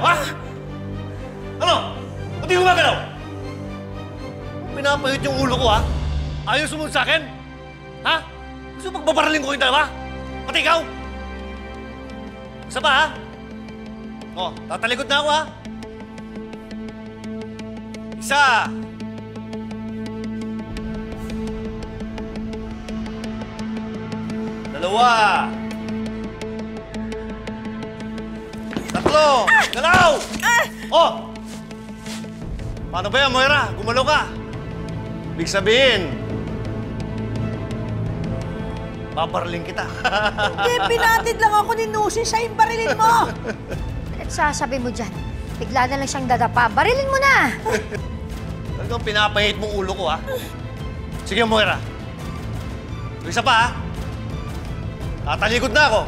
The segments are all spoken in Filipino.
ha? Ano? Pati gumagalaw? Pinapahit yung ulo ko, ha? Ayaw sumunod sa akin? Ha? Gusto magbabaraling ko yung dalawa? Pati ikaw? Isa pa, ha? O, tatalikod na ako, ha? Isa! Dalawa! Tatlo! Galaw! Oh! Paano ba yan, Moira? Gumalaw ka. Ibig sabihin, babarling kita. Hindi, pinatid lang ako ni Nusi. Siya yung barilin mo. Sasabi mo dyan, bigla na lang siyang dadapa. Barilin mo na! Talagang pinapahit mong ulo ko, ha? Sige, Moira. Isa pa, ha? Tatalikod na ako.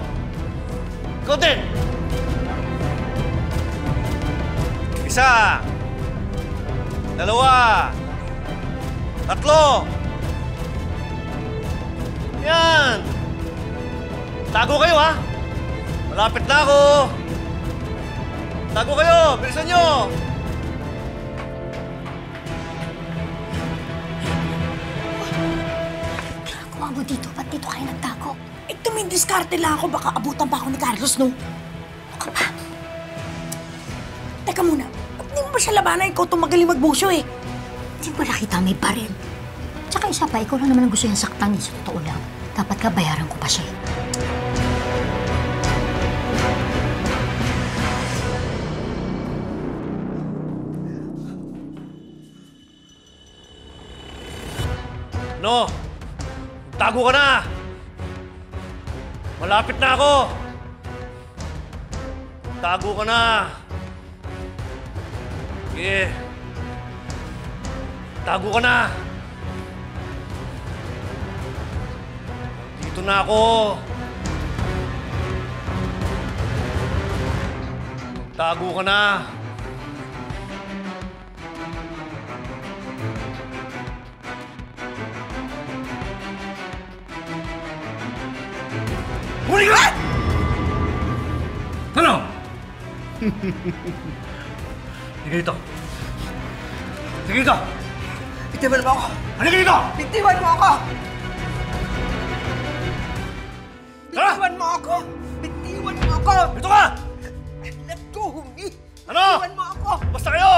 Ikaw din. Isa. Dalawa. Tatlo. Yan. Tago kayo, ha? Malapit na ako. Tago kayo. Bilisan nyo. Ginagawa mo dito? Ba't dito kayo nagtago? Eh, tumindiskarte lang ako. Baka abutan pa ako ni Carlos, no? Baka pa. Teka muna. Ba't di mo ba siya labanan? Ikaw itong magaling magbusyo, eh. Hindi mo nakita may baril. Tsaka isa pa, ikaw lang naman ang gusto niyang saktan niya. Sa totoo lang, dapat ka bayaran ko pa siya. No! Tago ka na! Malapit na ako! Tago ka na! Sige. Tago ka na! Dito na ako! Tago ka na! Huli ka! Ano? Sige dito. Sige dito. Bitiwan mo ako. Halika dito! Bitiwan mo ako! Tara! Bitiwan mo ako! Bitiwan mo ako! Dito ka! Let go, Humi! Ano? Bitiwan mo ako! Basta kayo!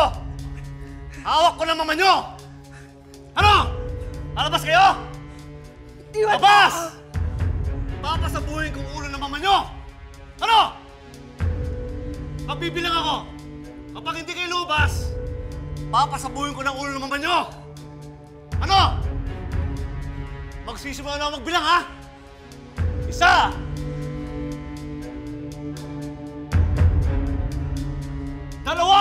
Hawak ko ng mama nyo! Ano? Alabas kayo? Bitiwan mo Labas! ako! Papasabuhin kong ulo ng mama nyo! Ano? Mabibilang ako. Kapag hindi kayo lumabas, papasabuhin ko ng ulo ng mama nyo! Ano? Magsisimula na ako magbilang, ha? Isa! Dalawa!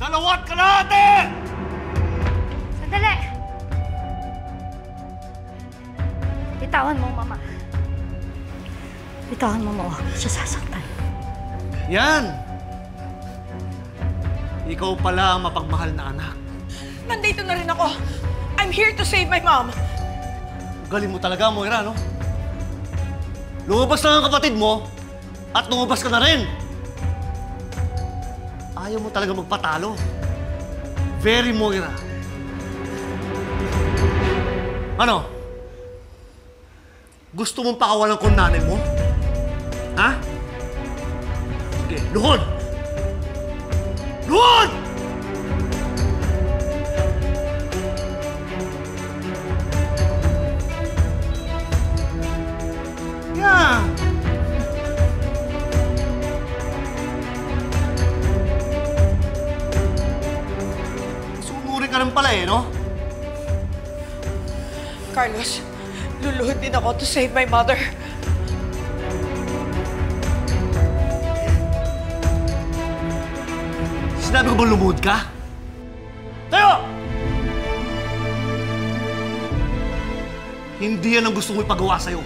Dalawa't kalahati! Sandali! Bitawan mo, Mama. Bitawan mo, Mama. Siya sasaktan. Yan! Ikaw pala ang mapagmahal na anak. Nandito na rin ako. I'm here to save my mom. Galing mo talaga, Moira, no? Lumabas lang ang kapatid mo at lumabas ka na rin. Ayaw mo talaga magpatalo. Very Moira. Ano? Gusto mong pakawalan ko nanay mo? Ha? Sige, luhod! Luhod! Yeah! Sumuri ka rin pala eh, no? Carlos, luluhod din ako to save my mother. Sinabi ko bang lumuhod ka? Tayo! Hindi yan ang gusto ko ipagawa sa'yo.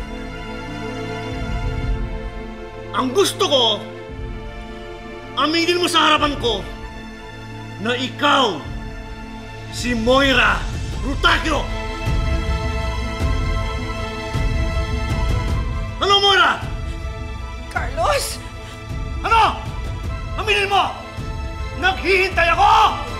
Ang gusto ko, aminin mo sa harapan ko na ikaw, si Moira Rutacchio! Ano muna? Carlos! Ano? Aminin mo! Naghihintay ako!